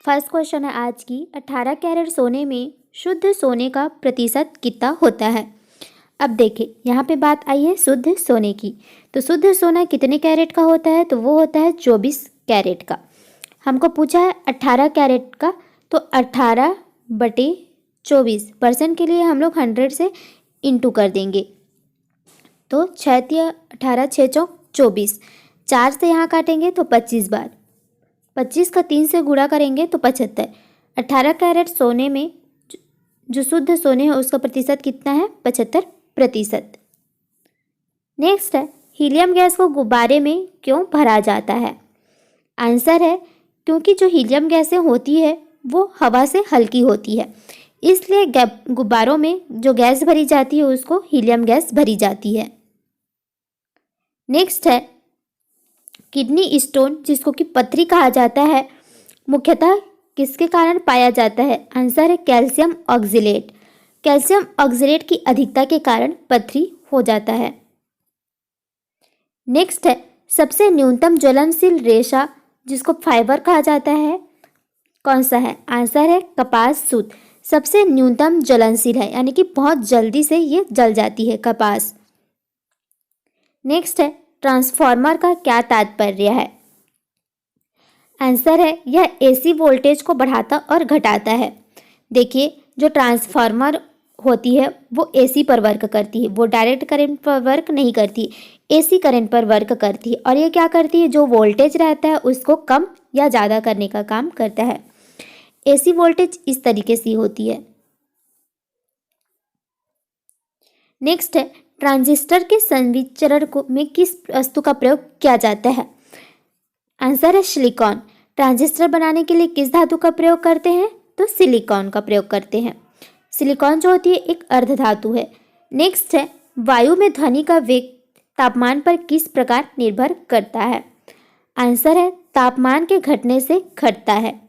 First question है आज की, 18 कैरेट सोने में शुद्ध सोने का प्रतिशत कितना होता है। अब देखिए यहाँ पे बात आई है शुद्ध सोने की, तो शुद्ध सोना कितने कैरेट का होता है, तो वो होता है 24 कैरेट का। हमको पूछा है 18 कैरेट का, तो 18/24% के लिए हम लोग 100 से इंटू कर देंगे, तो 6×18 6×4 4 से यहाँ काटेंगे तो 25 बार, 25 का 3 से गुणा करेंगे तो 75। 18 कैरेट सोने में जो शुद्ध सोने है उसका प्रतिशत कितना है, 75%। नेक्स्ट है, हीलियम गैस को गुब्बारे में क्यों भरा जाता है। आंसर है क्योंकि जो हीलियम गैसें होती है वो हवा से हल्की होती है, इसलिए गुब्बारों में जो गैस भरी जाती है उसको हीलियम गैस भरी जाती है। नेक्स्ट है, किडनी स्टोन जिसको कि पथरी कहा जाता है मुख्यतः किसके कारण पाया जाता है। आंसर है कैल्शियम ऑक्जेलेट। कैल्शियम ऑक्जेलेट की अधिकता के कारण पथरी हो जाता है। नेक्स्ट है, सबसे न्यूनतम ज्वलनशील रेशा जिसको फाइबर कहा जाता है कौन सा है। आंसर है कपास सूत सबसे न्यूनतम ज्वलनशील है, यानी कि बहुत जल्दी से ये जल जाती है कपास। नेक्स्ट है, ट्रांसफार्मर का क्या तात्पर्य है। आंसर है यह एसी वोल्टेज को बढ़ाता और घटाता है। देखिए जो ट्रांसफार्मर होती है वो एसी पर वर्क करती है, वो डायरेक्ट करंट पर वर्क नहीं करती, एसी करंट पर वर्क करती है। और ये क्या करती है, जो वोल्टेज रहता है उसको कम या ज़्यादा करने का काम करता है। एसी वोल्टेज इस तरीके से होती है। नेक्स्ट है, ट्रांजिस्टर के संविचरण को में किस वस्तु का प्रयोग किया जाता है। आंसर है सिलिकॉन। ट्रांजिस्टर बनाने के लिए किस धातु का प्रयोग करते हैं, तो सिलिकॉन का प्रयोग करते हैं। सिलिकॉन जो होती है एक अर्धधातु है। नेक्स्ट है, वायु में ध्वनि का वेग तापमान पर किस प्रकार निर्भर करता है। आंसर है तापमान के घटने से घटता है।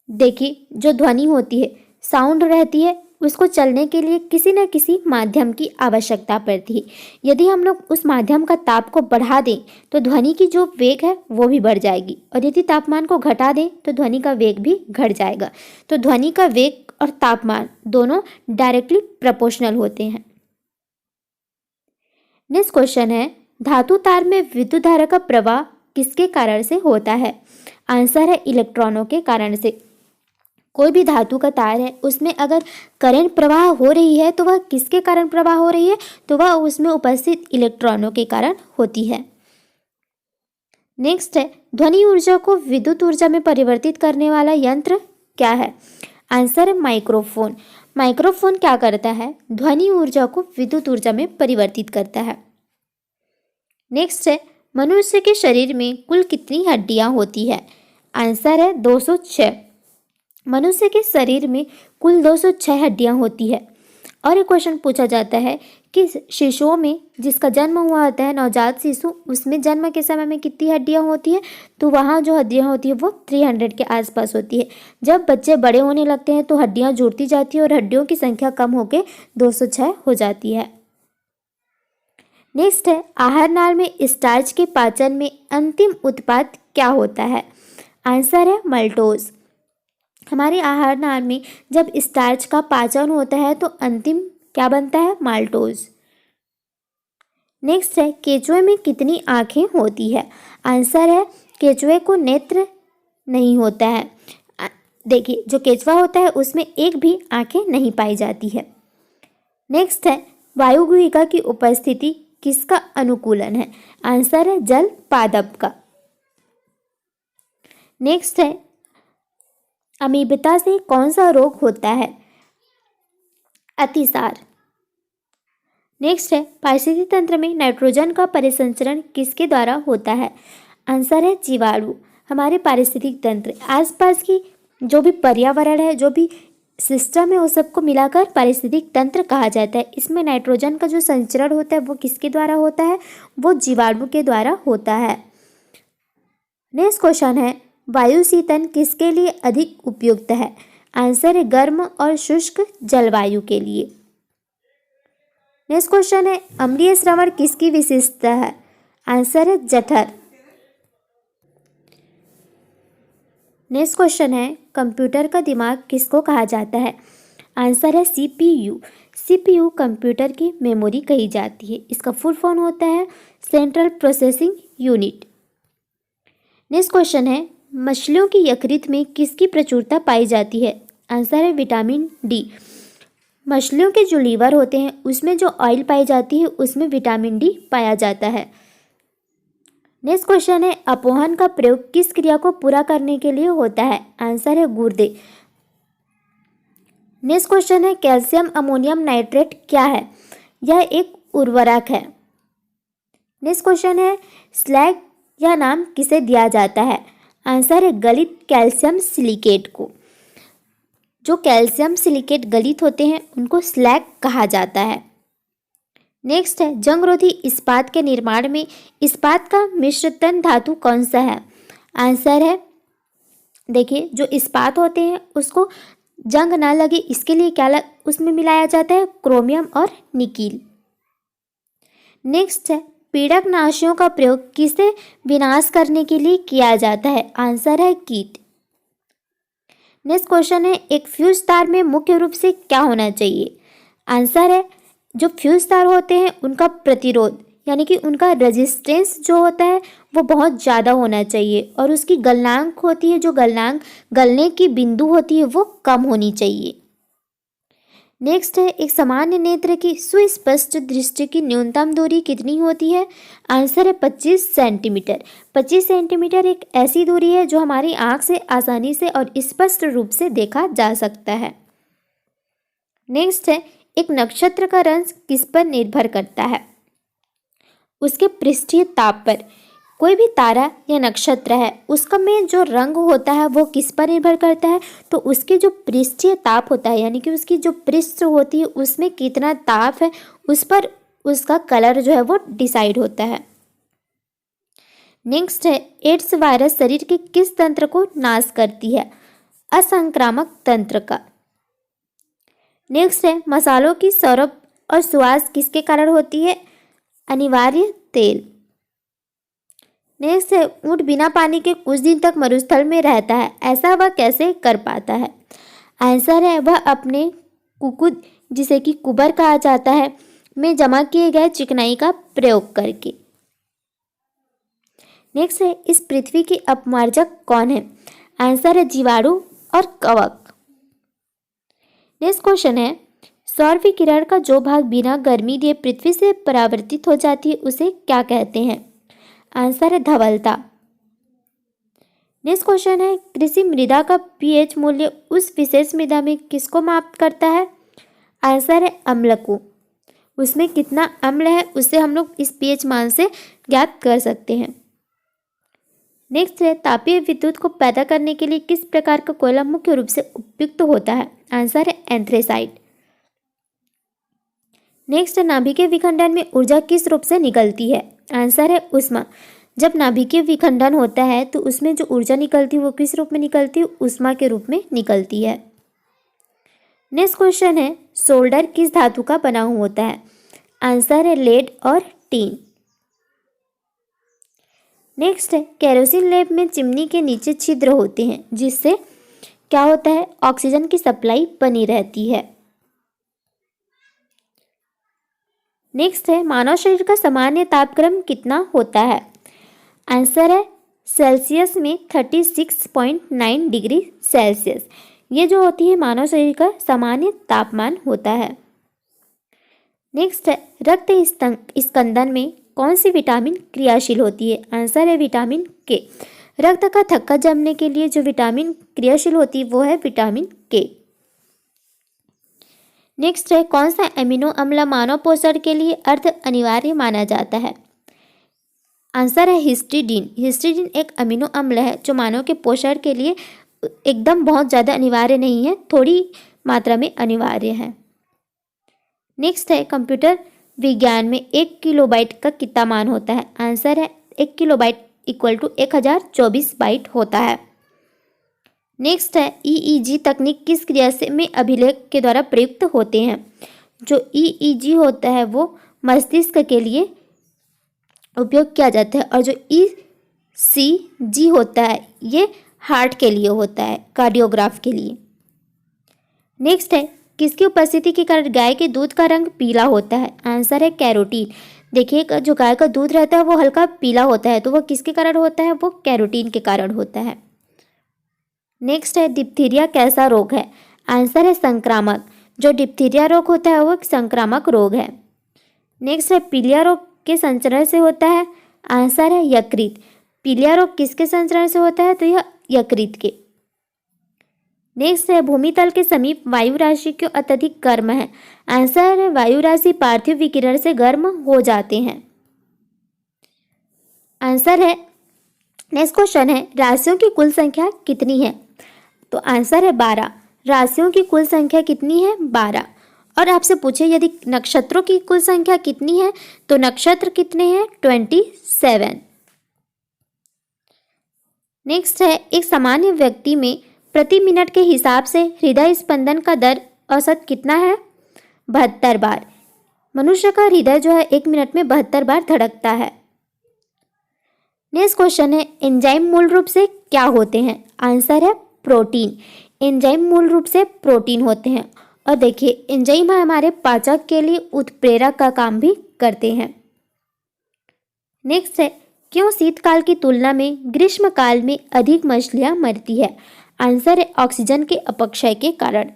देखिए जो ध्वनि होती है साउंड रहती है, उसको चलने के लिए किसी न किसी माध्यम की आवश्यकता पड़ती है। यदि हम लोग उस माध्यम का ताप को बढ़ा दें तो ध्वनि की जो वेग है वो भी बढ़ जाएगी, और यदि तापमान को घटा दें तो ध्वनि का वेग भी घट जाएगा। तो ध्वनि का वेग और तापमान दोनों डायरेक्टली प्रोपोर्शनल होते हैं। नेक्स्ट क्वेश्चन है, धातु तार में विद्युत धारा का प्रवाह किसके कारण से होता है। आंसर है इलेक्ट्रॉनों के कारण से। कोई भी धातु का तार है उसमें अगर करंट प्रवाह हो रही है तो वह किसके कारण प्रवाह हो रही है, तो वह उसमें उपस्थित इलेक्ट्रॉनों के कारण होती है। नेक्स्ट है, ध्वनि ऊर्जा को विद्युत ऊर्जा में परिवर्तित करने वाला यंत्र क्या है। आंसर है माइक्रोफोन। माइक्रोफोन क्या करता है, ध्वनि ऊर्जा को विद्युत ऊर्जा में परिवर्तित करता है। नेक्स्ट है, मनुष्य के शरीर में कुल कितनी हड्डियां होती है। आंसर है 206। मनुष्य के शरीर में कुल 206 हड्डियां होती है। और एक क्वेश्चन पूछा जाता है कि शिशुओं में जिसका जन्म हुआ होता है नवजात शिशु, उसमें जन्म के समय में कितनी हड्डियां होती है, तो वहाँ जो हड्डियां होती है वो 300 के आसपास होती है। जब बच्चे बड़े होने लगते हैं तो हड्डियां जुड़ती जाती है और हड्डियों की संख्या कम होकर 206 हो जाती है। नेक्स्ट है, आहार नाल में स्टार्च के पाचन में अंतिम उत्पाद क्या होता है। आंसर है मल्टोज। हमारे आहार नाल में जब स्टार्च का पाचन होता है तो अंतिम क्या बनता है, माल्टोज। नेक्स्ट है, केचुए में कितनी आंखें होती है। आंसर है केचुए को नेत्र नहीं होता है। देखिए जो केचुआ होता है उसमें एक भी आंखें नहीं पाई जाती है। नेक्स्ट है, वायुगुहिका की उपस्थिति किसका अनुकूलन है। आंसर है जल पादप का। नेक्स्ट है, अमीबता से कौन सा रोग होता है। अतिसार। नेक्स्ट है, पारिस्थितिक तंत्र में नाइट्रोजन का परिसंचरण किसके द्वारा होता है। आंसर है जीवाणु। हमारे पारिस्थितिक तंत्र आसपास की जो भी पर्यावरण है, जो भी सिस्टम है, उस सबको मिलाकर पारिस्थितिक तंत्र कहा जाता है। इसमें नाइट्रोजन का जो संचरण होता है वो किसके द्वारा होता है, वो जीवाणु के द्वारा होता है। नेक्स्ट क्वेश्चन है, वायुशीतन किसके लिए अधिक उपयुक्त है। आंसर है गर्म और शुष्क जलवायु के लिए। नेक्स्ट क्वेश्चन है, अम्लीय श्रवण किसकी विशेषता है। आंसर है जठर। नेक्स्ट क्वेश्चन है, कंप्यूटर का दिमाग किसको कहा जाता है? आंसर है CPU। CPU कंप्यूटर की मेमोरी कही जाती है। इसका फुल फॉर्म होता है central processing unit. Next question है, मछलियों की यकृत में किसकी प्रचुरता पाई जाती है? आंसर है विटामिन डी। मछलियों के जो लीवर होते हैं उसमें जो ऑयल पाई जाती है उसमें विटामिन डी पाया जाता है। नेक्स्ट क्वेश्चन है, अपोहन का प्रयोग किस क्रिया को पूरा करने के लिए होता है? आंसर है गुर्दे। नेक्स्ट क्वेश्चन है, कैल्शियम अमोनियम नाइट्रेट क्या है? यह एक उर्वरक है। नेक्स्ट क्वेश्चन है, स्लैग यह नाम किसे दिया जाता है? आंसर है गलित कैल्शियम सिलिकेट को। जो कैल्शियम सिलिकेट गलित होते हैं उनको स्लैग कहा जाता है। नेक्स्ट है, जंगरोधी इस्पात के निर्माण में इस्पात का मिश्रतन धातु कौन सा है? आंसर है, देखिए जो इस्पात होते हैं उसको जंग ना लगे इसके लिए क्या उसमें मिलाया जाता है? क्रोमियम और निकिल। नेक्स्ट है, पीड़कनाशियों का प्रयोग किसे विनाश करने के लिए किया जाता है? आंसर है कीट। नेक्स्ट क्वेश्चन है, एक फ्यूज तार में मुख्य रूप से क्या होना चाहिए? आंसर है, जो फ्यूज तार होते हैं उनका प्रतिरोध यानी कि उनका रेजिस्टेंस जो होता है वो बहुत ज़्यादा होना चाहिए और उसकी गलनांक होती है, जो गलनांक गलने की बिंदु होती है वो कम होनी चाहिए। नेक्स्ट है, एक सामान्य नेत्र की सुस्पष्ट दृष्टि की न्यूनतम दूरी कितनी होती है? आंसर है 25 सेंटीमीटर। 25 सेंटीमीटर एक ऐसी दूरी है जो हमारी आंख से आसानी से और स्पष्ट रूप से देखा जा सकता है। नेक्स्ट है, एक नक्षत्र का रंग किस पर निर्भर करता है? उसके पृष्ठीय ताप पर। कोई भी तारा या नक्षत्र है उसका में जो रंग होता है वो किस पर निर्भर करता है? तो उसके जो पृष्ठीय ताप होता है यानी कि उसकी जो पृष्ठ होती है उसमें कितना ताप है उस पर उसका कलर जो है वो डिसाइड होता है। नेक्स्ट है, एड्स वायरस शरीर के किस तंत्र को नाश करती है? असंक्रामक तंत्र का। नेक्स्ट है, मसालों की सौरभ और सुवास किसके कारण होती है? अनिवार्य तेल। नेक्स्ट है, ऊँट बिना पानी के कुछ दिन तक मरुस्थल में रहता है, ऐसा वह कैसे कर पाता है? आंसर है, वह अपने कुकुद जिसे कि कुबर कहा जाता है में जमा किए गए चिकनाई का प्रयोग करके। नेक्स्ट है, इस पृथ्वी की अपमार्जक कौन है? आंसर है जीवाणु और कवक। नेक्स्ट क्वेश्चन है, सौर विकिरण का जो भाग बिना गर्मी दिए पृथ्वी से परावर्तित हो जाती है उसे क्या कहते हैं? आंसर है धवलता। नेक्स्ट क्वेश्चन है, कृषि मृदा का पीएच मूल्य उस विशेष मृदा में किसको माप करता है? आंसर है अम्ल को। उसमें कितना अम्ल है उसे हम लोग इस पीएच मान से ज्ञात कर सकते हैं। नेक्स्ट है, तापीय विद्युत को पैदा करने के लिए किस प्रकार का कोयला मुख्य रूप से उपयुक्त होता है? आंसर है एंथ्रेसाइट। नेक्स्ट, नाभिकीय विखंडन में ऊर्जा किस रूप से निकलती है? आंसर है ऊष्मा। जब नाभिकीय विखंडन होता है तो उसमें जो ऊर्जा निकलती है वो किस रूप में निकलती है? ऊष्मा के रूप में निकलती है। नेक्स्ट क्वेश्चन है, सोल्डर किस धातु का बना हुआ होता है? आंसर है लेड और टीन। नेक्स्ट है, केरोसिन लैंप में चिमनी के नीचे छिद्र होते हैं जिससे क्या होता है? ऑक्सीजन की सप्लाई बनी रहती है। नेक्स्ट है, मानव शरीर का सामान्य तापक्रम कितना होता है? आंसर है सेल्सियस में 36.9 डिग्री सेल्सियस। ये जो होती है मानव शरीर का सामान्य तापमान होता है। नेक्स्ट है, रक्त स्कंदन में कौन सी विटामिन क्रियाशील होती है? आंसर है विटामिन के। रक्त का थक्का जमने के लिए जो विटामिन क्रियाशील होती है वो है विटामिन के। नेक्स्ट है, कौन सा एमिनो अम्ल मानव पोषण के लिए अर्ध अनिवार्य माना जाता है? आंसर है हिस्टिडीन। हिस्टिडीन एक अमीनो अम्ल है जो मानव के पोषण के लिए एकदम बहुत ज़्यादा अनिवार्य नहीं है, थोड़ी मात्रा में अनिवार्य है। नेक्स्ट है, कंप्यूटर विज्ञान में 1 किलोबाइट का कितना मान होता है? आंसर है 1 किलोबाइट इक्वल टू 1024 बाइट होता है। नेक्स्ट है, EEG तकनीक किस क्रिया से में अभिलेख के द्वारा प्रयुक्त होते हैं? जो EEG होता है वो मस्तिष्क के लिए उपयोग किया जाता है और जो ECG होता है ये हार्ट के लिए होता है, कार्डियोग्राफ के लिए। नेक्स्ट है, किसकी उपस्थिति के कारण गाय के दूध का रंग पीला होता है? आंसर है कैरोटीन। देखिए, जो गाय का दूध रहता है वो हल्का पीला होता है, तो वो किसके कारण होता है? वो कैरोटीन के कारण होता है। नेक्स्ट है, डिप्थीरिया कैसा रोग है? आंसर है संक्रामक। जो डिप्थीरिया रोग होता है वो एक संक्रामक रोग है। नेक्स्ट है, पीलिया रोग के संचरण से होता है? आंसर है यकृत। पीलिया रोग किसके संचरण से होता है? तो यह यकृत के। नेक्स्ट है, भूमि तल के समीप वायु राशि क्यों अत्यधिक गर्म है? आंसर है वायु राशि पार्थिव विकिरण से गर्म हो जाते हैं। आंसर है, नेक्स्ट क्वेश्चन है, राशियों की कुल संख्या कितनी है? तो आंसर है 12। राशियों की कुल संख्या कितनी है? 12। और आपसे पूछे यदि नक्षत्रों की कुल संख्या कितनी है, तो नक्षत्र कितने हैं? 27। नेक्स्ट है, एक सामान्य व्यक्ति में प्रति मिनट के हिसाब से हृदय स्पंदन का दर औसत कितना है? 72 बार। मनुष्य का हृदय जो है 1 मिनट में 72 बार धड़कता है। नेक्स्ट क्वेश्चन है, एंजाइम मूल रूप से क्या होते हैं? आंसर है प्रोटीन। एंजाइम मूल रूप से प्रोटीन होते हैं। और देखिए, एंजाइम हमारे पाचक के लिए उत्प्रेरक का काम भी करते हैं। नेक्स्ट है, क्यों शीतकाल की तुलना में ग्रीष्म काल में अधिक मछलियां मरती है? आंसर है ऑक्सीजन के अपक्षय के कारण।